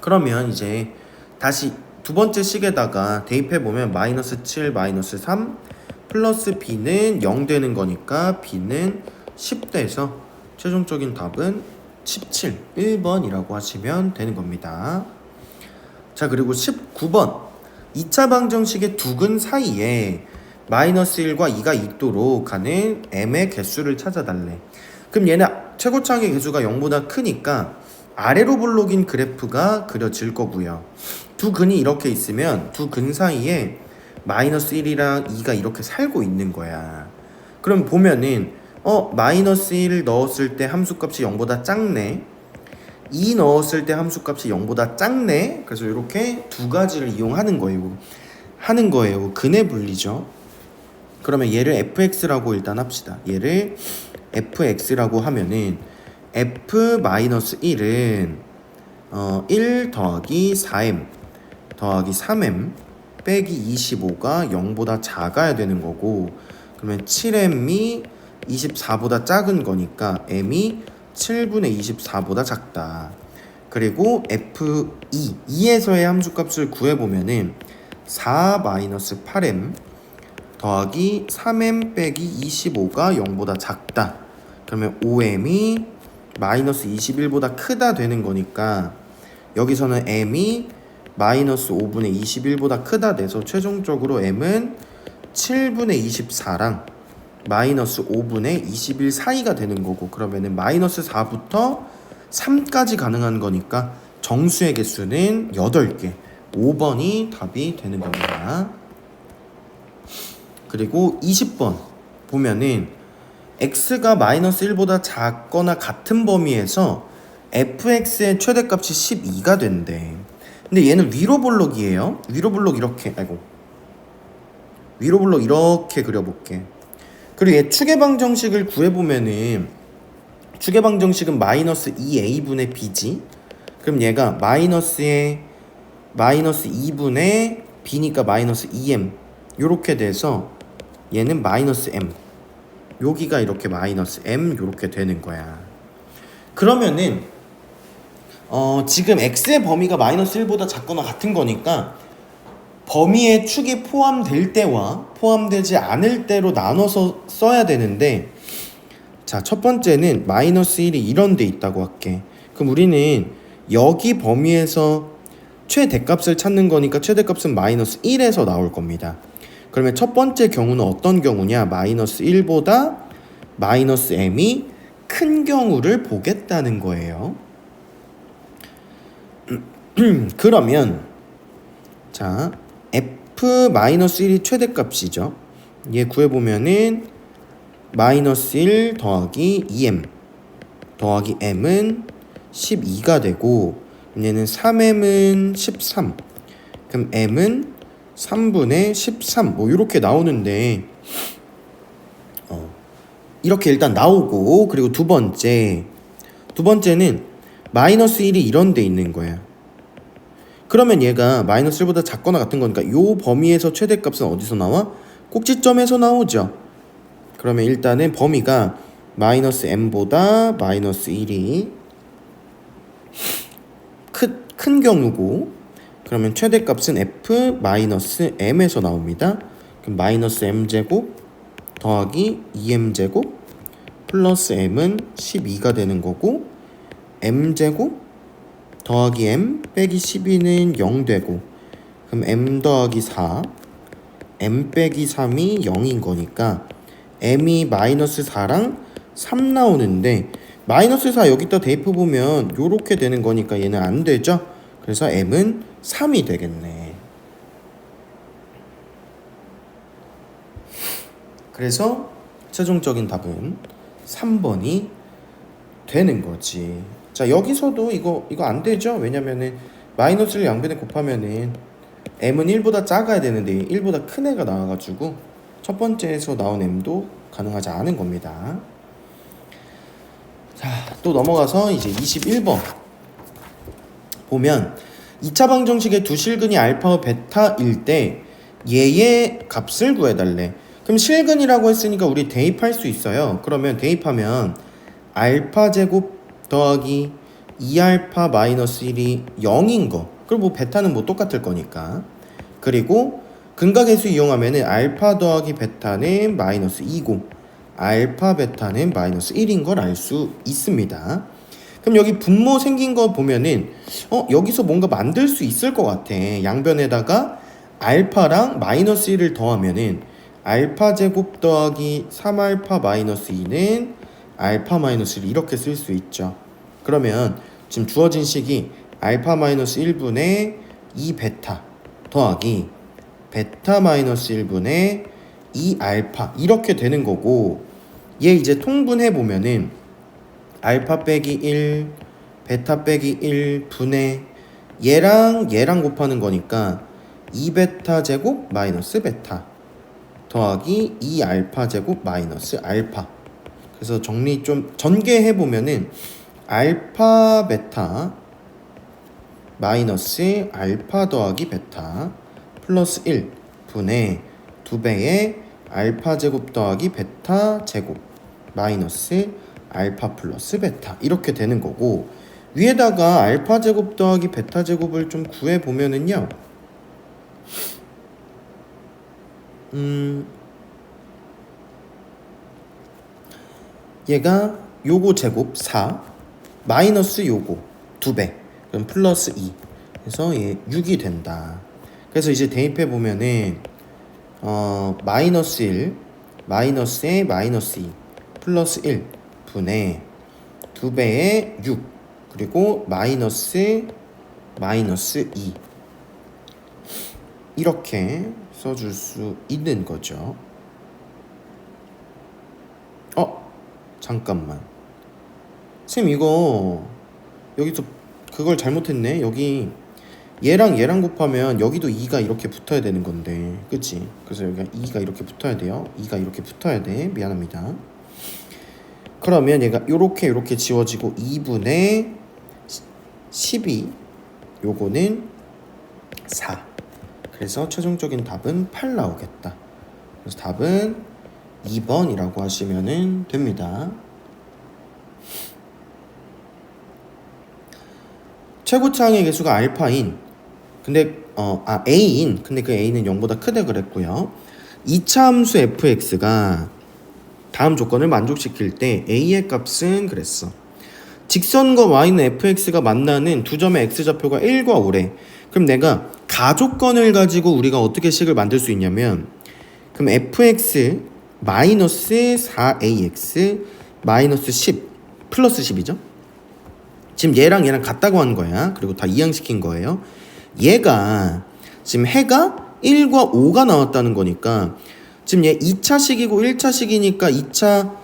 그러면 이제 다시 두 번째 식에다가 대입해보면 마이너스 7 마이너스 3 플러스 b는 0 되는 거니까 b는 10 돼서 최종적인 답은 17, 1번이라고 하시면 되는 겁니다. 자, 그리고 19번 2차 방정식의 두근 사이에 마이너스 1과 2가 있도록 하는 m의 개수를 찾아달래. 그럼 얘는 최고차항의 개수가 0보다 크니까 아래로 볼록인 그래프가 그려질 거고요. 두 근이 이렇게 있으면 두 근 사이에 마이너스 1이랑 2가 이렇게 살고 있는 거야. 그럼 보면은 마이너스 1 넣었을 때 함수값이 0보다 작네, 2 넣었을 때 함수값이 0보다 작네. 그래서 이렇게 두 가지를 이용하는 거예요. 근의 분리죠. 그러면 얘를 fx라고 일단 합시다. 얘를 fx라고 하면은 f-1은 1 더하기 4m 더하기 3m 빼기 25가 0보다 작아야 되는 거고, 그러면 7m이 24보다 작은 거니까 m이 7분의 24보다 작다. 그리고 f2, 2에서의 함수값을 구해보면은 4-8m 더하기 3m 빼기 25가 0보다 작다. 그러면 5m이 마이너스 21보다 크다 되는 거니까 여기서는 m이 마이너스 5분의 21보다 크다 돼서 최종적으로 m은 7분의 24랑 마이너스 5분의 21 사이가 되는 거고, 그러면은 마이너스 4부터 3까지 가능한 거니까 정수의 개수는 8개, 5번이 답이 되는 겁니다. 그리고 20번 보면은 x가 마이너스 1보다 작거나 같은 범위에서 fx의 최대값이 12가 된대. 근데 얘는 위로 볼록이에요. 위로 볼록 이렇게 그려볼게. 그리고 얘 추계방정식을 구해보면은 주개방정식은 마이너스 2a분의 b지. 그럼 얘가 마이너스 2분의 b니까 마이너스 2m 요렇게 돼서 얘는 마이너스 m, 여기가 이렇게 마이너스 m 요렇게 되는 거야. 그러면은 지금 x의 범위가 마이너스 1보다 작거나 같은 거니까 범위에 축이 포함될 때와 포함되지 않을 때로 나눠서 써야 되는데, 자, 첫 번째는 마이너스 1이 이런 데 있다고 할게. 그럼 우리는 여기 범위에서 최대값을 찾는 거니까 최대값은 마이너스 1에서 나올 겁니다. 그러면 첫 번째 경우는 어떤 경우냐? 마이너스 1보다 마이너스 m이 큰 경우를 보겠다는 거예요. 그러면 자, f-1이 최대값이죠. 얘 구해보면은 마이너스 1 더하기 2m 더하기 m은 12가 되고, 얘는 3m은 13, 그럼 m은 3분의 13 뭐 이렇게 나오는데, 이렇게 일단 나오고, 그리고 두 번째는 마이너스 1이 이런 데 있는 거야. 그러면 얘가 마이너스 1보다 작거나 같은 거니까 요 범위에서 최대값은 어디서 나와? 꼭지점에서 나오죠. 그러면 일단은 범위가 마이너스 m보다 마이너스 1이 큰 경우고, 그러면 최대값은 f 마이너스 m에서 나옵니다. 그럼 마이너스 m제곱 더하기 2m제곱 플러스 m은 12가 되는 거고, m제곱 더하기 m 빼기 12는 0 되고, 그럼 m 더하기 4 m 빼기 3이 0인 거니까 m이 마이너스 4랑 3 나오는데, 마이너스 4 여기다 대입해 보면 요렇게 되는 거니까 얘는 안 되죠. 그래서 m은 3이 되겠네. 그래서 최종적인 답은 3번이 되는 거지. 자, 여기서도 이거 안 되죠. 왜냐면은 마이너스를 양변에 곱하면은 m은 1보다 작아야 되는데 1보다 큰 애가 나와가지고 첫 번째에서 나온 m도 가능하지 않은 겁니다. 자, 또 넘어가서 이제 21번 보면 2차 방정식의 두 실근이 알파와 베타일 때 얘의 값을 구해달래. 그럼 실근이라고 했으니까 우리 대입할 수 있어요. 그러면 대입하면 알파 제곱 더하기 2알파 마이너스 1이 0인 거. 그리고 뭐 베타는 뭐 똑같을 거니까. 그리고 근각계수 이용하면은 알파 더하기 베타는 마이너스 2고 알파 베타는 마이너스 1인 걸 알 수 있습니다. 그럼 여기 분모 생긴 거 보면은 여기서 뭔가 만들 수 있을 것 같아. 양변에다가 알파랑 마이너스 1을 더하면은 알파 제곱 더하기 3알파 마이너스 2는 알파 마이너스 1 이렇게 쓸 수 있죠. 그러면 지금 주어진 식이 알파 마이너스 1분의 2베타 더하기 베타 마이너스 1분의 2알파 이렇게 되는 거고, 얘 이제 통분해 보면은 알파 빼기 1 베타 빼기 1 분의 얘랑 곱하는 거니까 2베타 제곱 마이너스 베타 더하기 2알파 제곱 마이너스 알파. 그래서 정리 좀 전개해 보면은 알파 베타 마이너스 알파 더하기 베타 플러스 1 분의 2배의 알파 제곱 더하기 베타 제곱 마이너스 알파 플러스 베타 이렇게 되는 거고, 위에다가 알파 제곱 더하기 베타 제곱을 좀 구해 보면은요, 얘가 요거 제곱 4 마이너스 요거 2배 그럼 플러스 2, 그래서 얘 6이 된다. 그래서 이제 대입해 보면은 마이너스 1 마이너스에 마이너스 2 플러스 1 분의 2배의 6 그리고 마이너스 2 이렇게 써줄 수 있는 거죠. 잠깐만, 쌤 이거 여기서 그걸 잘못했네. 여기 얘랑 곱하면 여기도 2가 이렇게 붙어야 되는 건데, 그치? 그래서 여기가 2가 이렇게 붙어야 돼요. 2가 이렇게 붙어야 돼. 미안합니다. 그러면 얘가 요렇게 지워지고 2분의 12 요거는 4. 그래서 최종적인 답은 8 나오겠다. 그래서 답은 2번이라고 하시면 됩니다. 최고차항의 개수가 알파인 근데 a인 근데 그 a는 0보다 크다 그랬고요. 2차 함수 fx가 다음 조건을 만족시킬 때 a의 값은 그랬어. 직선과 y는 fx가 만나는 두 점의 x좌표가 1과 5래. 그럼 내가 가조건을 가지고 우리가 어떻게 식을 만들 수 있냐면 그럼 fx 마이너스 4ax 마이너스 10 플러스 10이죠. 지금 얘랑 같다고 한 거야. 그리고 다 이항시킨 거예요. 얘가 지금 해가 1과 5가 나왔다는 거니까 지금 얘 2차식이고 1차식이니까 2차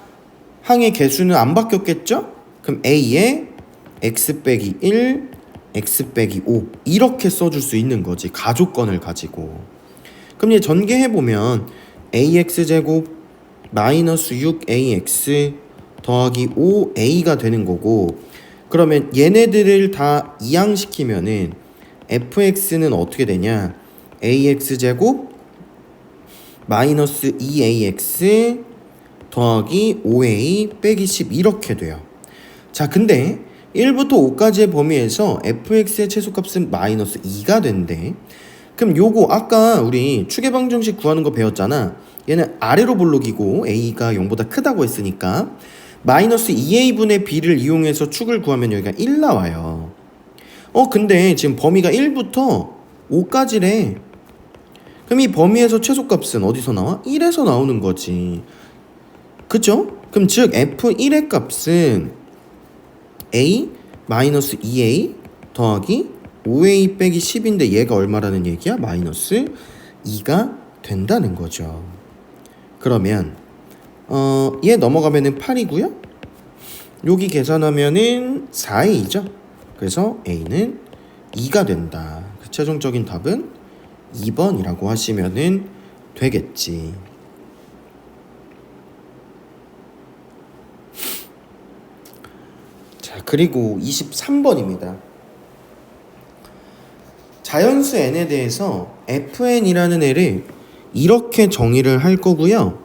항의 개수는 안 바뀌었겠죠? 그럼 a에 x 빼기 1, x 빼기 5 이렇게 써줄 수 있는 거지. 가조건을 가지고. 그럼 얘 전개해보면 ax제곱 마이너스 6ax 더하기 5a가 되는 거고 그러면 얘네들을 다 이항시키면은 fx는 어떻게 되냐 ax제곱 마이너스 2ax 더하기 5a 빼기 10 이렇게 돼요. 자 근데 1부터 5까지의 범위에서 fx의 최소값은 마이너스 2가 된대. 그럼 요거 아까 우리 추계방정식 구하는 거 배웠잖아. 얘는 아래로 볼록이고 a가 0보다 크다고 했으니까 마이너스 2a분의 b를 이용해서 축을 구하면 여기가 1 나와요. 근데 지금 범위가 1부터 5까지래. 그럼 이 범위에서 최소값은 어디서 나와? 1에서 나오는 거지. 그쵸? 그럼 즉 f1의 값은 a 마이너스 2a 더하기 5a 빼기 10인데 얘가 얼마라는 얘기야? 마이너스 2가 된다는 거죠. 그러면 얘 넘어가면은 8이고요. 여기 계산하면은 4a죠. 그래서 a는 2가 된다. 최종적인 답은 2번이라고 하시면은 되겠지. 자, 그리고 23번입니다. 자연수 n에 대해서 fn이라는 애를 이렇게 정의를 할 거고요.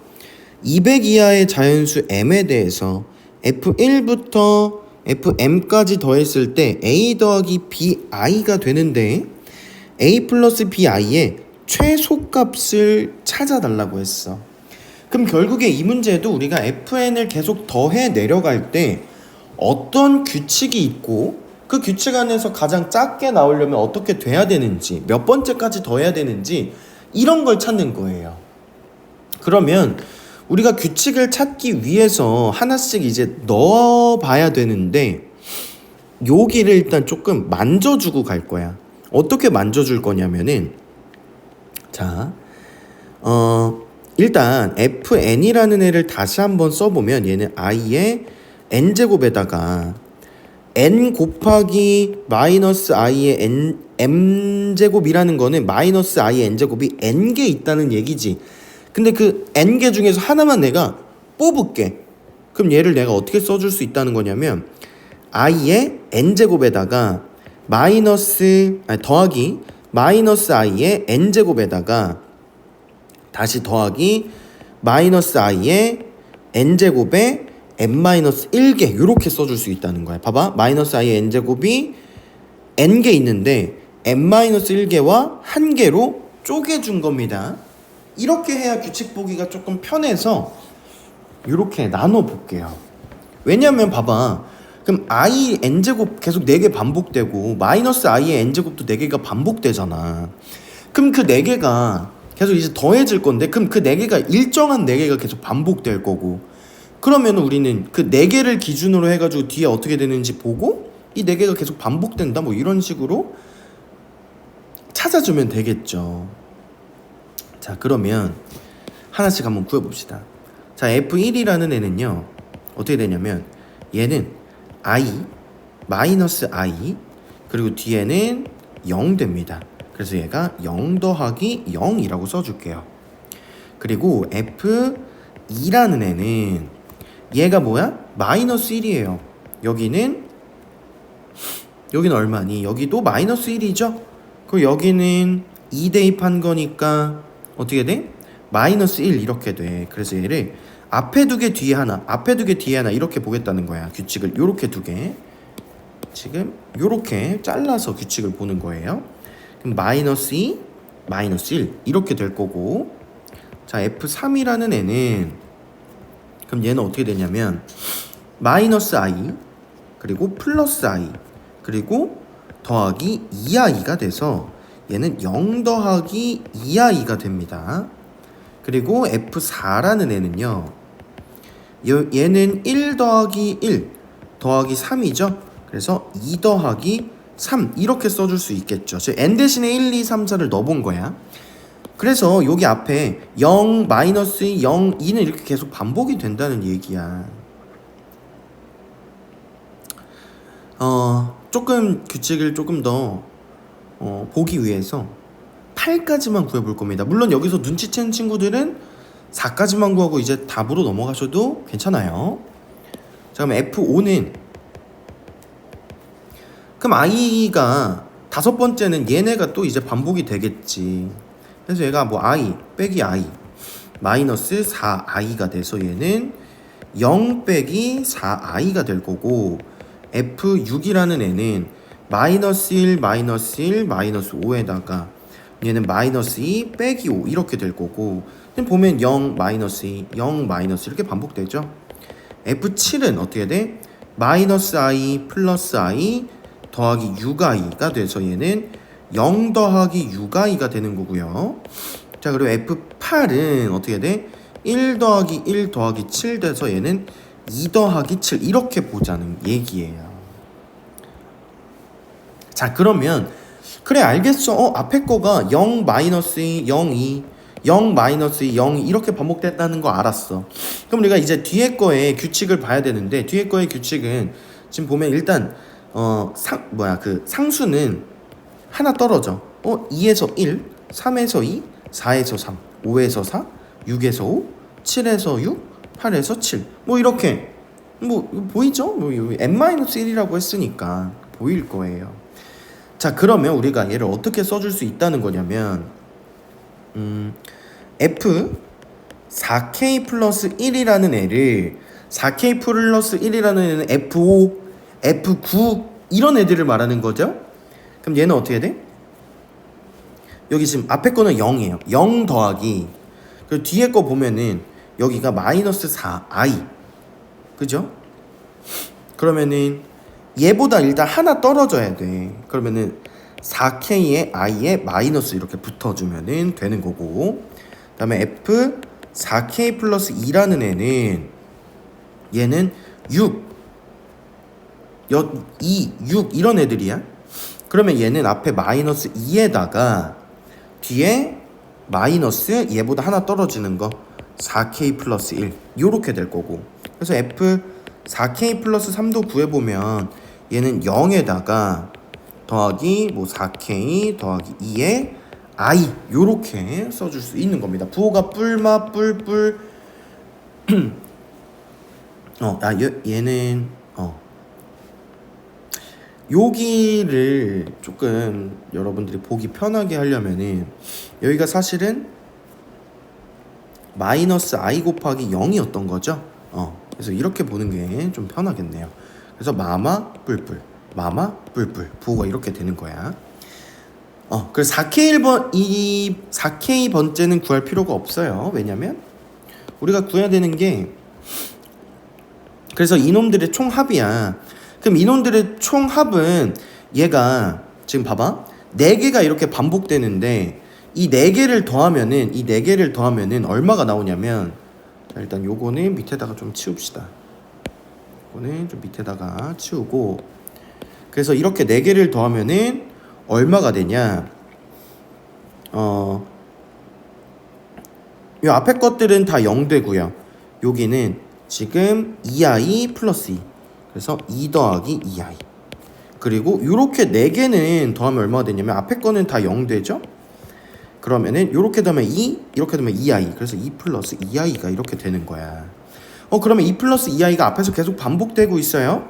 200 이하의 자연수 m에 대해서 f1부터 fm까지 더했을 때 a 더하기 bi가 되는데 a 플러스 bi의 최소값을 찾아달라고 했어. 그럼 결국에 이 문제도 우리가 fn을 계속 더해 내려갈 때 어떤 규칙이 있고 그 규칙 안에서 가장 작게 나오려면 어떻게 돼야 되는지 몇 번째까지 더해야 되는지 이런 걸 찾는 거예요. 그러면 우리가 규칙을 찾기 위해서 하나씩 이제 넣어봐야 되는데 여기를 일단 조금 만져주고 갈 거야. 어떻게 만져줄 거냐면은 자, 일단 fn이라는 애를 다시 한번 써보면 얘는 i의 n제곱에다가 n 곱하기 마이너스 i의 m제곱이라는 거는 마이너스 i의 n제곱이 n개 있다는 얘기지. 근데 그 n개 중에서 하나만 내가 뽑을게. 그럼 얘를 내가 어떻게 써줄 수 있다는 거냐면 i의 n제곱에다가 더하기 마이너스 i의 n제곱에다가 다시 더하기 마이너스 i의 n제곱에 n-1개 이렇게 써줄 수 있다는 거야. 봐봐. 마이너스 i의 n제곱이 n개 있는데 n-1개와 1개로 쪼개준 겁니다. 이렇게 해야 규칙 보기가 조금 편해서 이렇게 나눠 볼게요. 왜냐면 봐봐. 그럼 i n제곱 계속 4개 반복되고 마이너스 i의 n제곱도 4개가 반복되잖아. 그럼 그 4개가 계속 이제 더해질 건데 그럼 그 4개가 일정한 4개가 계속 반복될 거고 그러면 우리는 그 4개를 기준으로 해가지고 뒤에 어떻게 되는지 보고 이 4개가 계속 반복된다 뭐 이런 식으로 찾아주면 되겠죠. 자 그러면 하나씩 한번 구해봅시다. 자 f1이라는 애는요 어떻게 되냐면 얘는 i 마이너스 i 그리고 뒤에는 0 됩니다. 그래서 얘가 0 더하기 0이라고 써줄게요. 그리고 f2라는 애는 얘가 뭐야? 마이너스 1이에요. 여기는 얼마니? 여기도 마이너스 1이죠? 그리고 여기는 2 대입한 거니까 어떻게 돼? 마이너스 1 이렇게 돼. 그래서 얘를 앞에 두 개 뒤에 하나, 앞에 두 개 뒤에 하나 이렇게 보겠다는 거야. 규칙을 요렇게 두 개. 지금 요렇게 잘라서 규칙을 보는 거예요. 그럼 마이너스 2, 마이너스 1 이렇게 될 거고, 자 F3이라는 애는 그럼 얘는 어떻게 되냐면 마이너스 i 그리고 플러스 i 그리고 더하기 2i가 돼서 얘는 0 더하기 2i가 됩니다. 그리고 F4라는 애는요, 얘는 1 더하기 1 더하기 3이죠. 그래서 2 더하기 3 이렇게 써줄 수 있겠죠. 즉 n 대신에 1, 2, 3, 4를 넣어본 거야. 그래서 여기 앞에 0, 마이너스 0, 2는 이렇게 계속 반복이 된다는 얘기야. 조금 규칙을 조금 더 보기 위해서 8까지만 구해볼 겁니다. 물론 여기서 눈치챈 친구들은 4까지만 구하고 이제 답으로 넘어가셔도 괜찮아요. 자, 그럼 F5는 그럼 i가 다섯 번째는 얘네가 또 이제 반복이 되겠지. 그래서 얘가 뭐 i 빼기 i 마이너스 4i가 돼서 얘는 0 빼기 4i가 될 거고, F6이라는 애는 마이너스 1 마이너스 1 마이너스 5에다가 얘는 마이너스 2 빼기 5 이렇게 될 거고, 보면 0 마이너스 2 0 마이너스 이렇게 반복되죠. F7은 어떻게 돼? 마이너스 i 플러스 i 더하기 6i가 돼서 얘는 0 더하기 6i가 되는 거고요. 자, 그리고 F8은 어떻게 돼? 1 더하기 1 더하기 7 돼서 얘는 2 더하기 7 이렇게 보자는 얘기예요. 자, 그러면 그래 알겠어. 앞에 거가 0 마이너스 2 0 2 0 마이너스 2 0 2 이렇게 반복됐다는 거 알았어. 그럼 우리가 이제 뒤에 거의 규칙을 봐야 되는데, 뒤에 거의 규칙은 지금 보면 일단 상수는 하나 떨어져. 2에서 1, 3에서 2, 4에서 3, 5에서 4, 6에서 5, 7에서 6, 8에서 7. 뭐 이렇게 뭐 보이죠? 뭐 n-1이라고 했으니까 보일 거예요. 자, 그러면 우리가 얘를 어떻게 써줄 수 있다는 거냐면 F 4K 플러스 1이라는 애를 4K 플러스 1이라는 애는 F5, F9 이런 애들을 말하는 거죠. 그럼 얘는 어떻게 돼? 여기 지금 앞에 거는 0이에요. 0 더하기, 그리고 뒤에 거 보면은 여기가 마이너스 4i, 그죠? 그러면은 얘보다 일단 하나 떨어져야 돼. 그러면은 4K에 i에 마이너스 이렇게 붙어주면은 되는 거고, 그 다음에 F 4K 플러스 2라는 애는 얘는 6 이런 애들이야. 그러면 얘는 앞에 마이너스 2에다가 뒤에 마이너스 얘보다 하나 떨어지는 거 4K 플러스 1 요렇게 될 거고, 그래서 F 4K 플러스 3도 구해보면 얘는 0에다가 더하기 뭐 4K 더하기 2에 I 요렇게 써줄 수 있는 겁니다. 부호가 뿔마 뿔뿔 얘는 여기를 조금 여러분들이 보기 편하게 하려면은 여기가 사실은 마이너스 i 곱하기 0이었던 거죠. 그래서 이렇게 보는 게 좀 편하겠네요. 그래서 마마 뿔뿔 마마 뿔뿔 부호가 이렇게 되는 거야. 그래서 4K 번째는 구할 필요가 없어요. 왜냐면 우리가 구해야 되는 게, 그래서 이놈들의 총합이야. 그럼 이놈들의 총합은 얘가 지금 봐봐 4개가 이렇게 반복되는데 이 4개를 더하면은 얼마가 나오냐면, 자, 일단 요거는 밑에다가 좀 치웁시다. 요거는 좀 밑에다가 치우고, 그래서 이렇게 4개를 더하면은 얼마가 되냐, 요 앞에 것들은 다 0 되고요. 여기는 지금 2i 플러스 2, 그래서 2 더하기 2i, 그리고 요렇게 4개는 더하면 얼마가 되냐면 앞에 거는 다 0 되죠. 그러면은 요렇게 더하면 2, 이렇게 더하면 2i, 그래서 2 플러스 2i가 이렇게 되는 거야. 그러면 2 플러스 2i가 앞에서 계속 반복되고 있어요.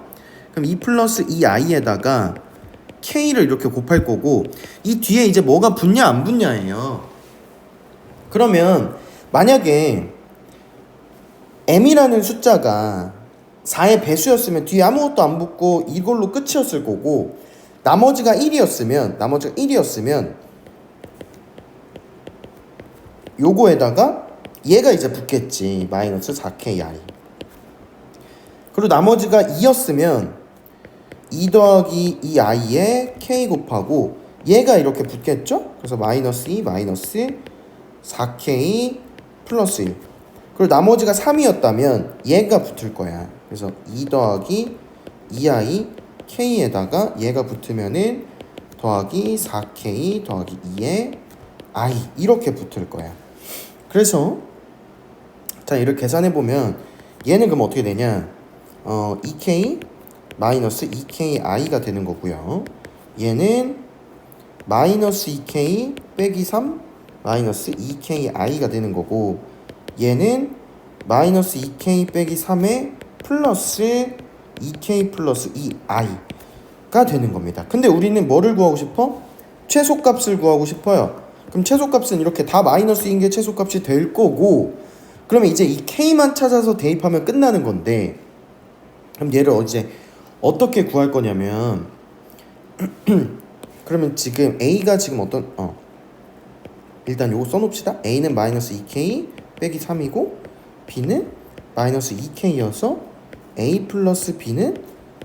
그럼 2 플러스 2i에다가 k를 이렇게 곱할 거고, 이 뒤에 이제 뭐가 붙냐 안 붙냐예요. 그러면 만약에 m이라는 숫자가 4의 배수였으면 뒤에 아무것도 안 붙고 이걸로 끝이었을 거고, 나머지가 1이었으면 요거에다가 얘가 이제 붙겠지. 마이너스 4ki. 그리고 나머지가 2였으면 2 더하기 2i에 k 곱하고 얘가 이렇게 붙겠죠? 그래서 마이너스 2 마이너스 4k 플러스 1. 그리고 나머지가 3이었다면 얘가 붙을 거야. 그래서 2 더하기 2i k에다가 얘가 붙으면은 더하기 4k 더하기 2의 i 이렇게 붙을 거야. 그래서 자, 이렇게 계산해 보면 얘는 그럼 어떻게 되냐? 2k 마이너스 2ki가 되는 거고요. 얘는 마이너스 2k 빼기 3 마이너스 2ki가 되는 거고, 얘는 마이너스 2k 빼기 3에 플러스 2k 플러스 2i가 되는 겁니다. 근데 우리는 뭐를 구하고 싶어? 최소값을 구하고 싶어요. 그럼 최소값은 이렇게 다 마이너스인 게 최소값이 될 거고, 그러면 이제 이 k만 찾아서 대입하면 끝나는 건데, 그럼 얘를 이제 어떻게 구할 거냐면 그러면 지금 a가 지금 일단 요거 써놓읍시다. a는 마이너스 2k 빼기 3이고 b는 마이너스 2k여서 a 플러스 b는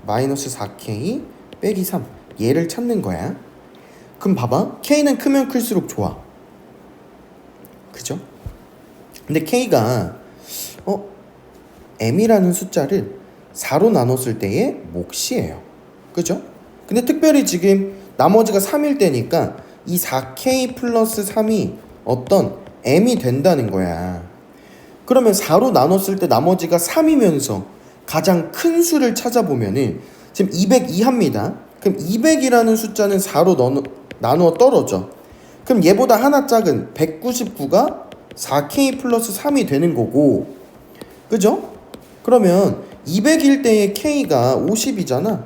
마이너스 4k 빼기 3 얘를 찾는 거야. 그럼 봐봐, k는 크면 클수록 좋아, 그죠? 근데 k가 m이라는 숫자를 4로 나눴을 때의 몫이에요, 그죠? 근데 특별히 지금 나머지가 3일 때니까 이 4k 플러스 3이 어떤 m이 된다는 거야. 그러면 4로 나눴을 때 나머지가 3이면서 가장 큰 수를 찾아보면은 지금 202 합니다. 그럼 200이라는 숫자는 4로 나누어 떨어져. 그럼 얘보다 하나 작은 199가 4k 플러스 3이 되는 거고, 그죠? 그러면 200일 때의 k가 50이잖아.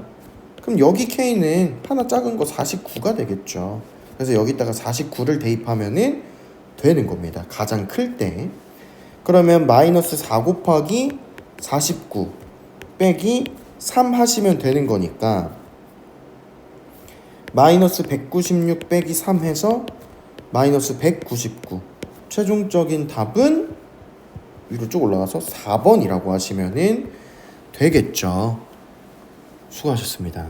그럼 여기 k는 하나 작은 거 49가 되겠죠. 그래서 여기다가 49를 대입하면은 되는 겁니다, 가장 클 때. 그러면 마이너스 4 곱하기 49 빼기 3 하시면 되는 거니까 마이너스 196 빼기 3 해서 마이너스 199. 최종적인 답은 위로 쭉 올라가서 4번이라고 하시면은 되겠죠. 수고하셨습니다.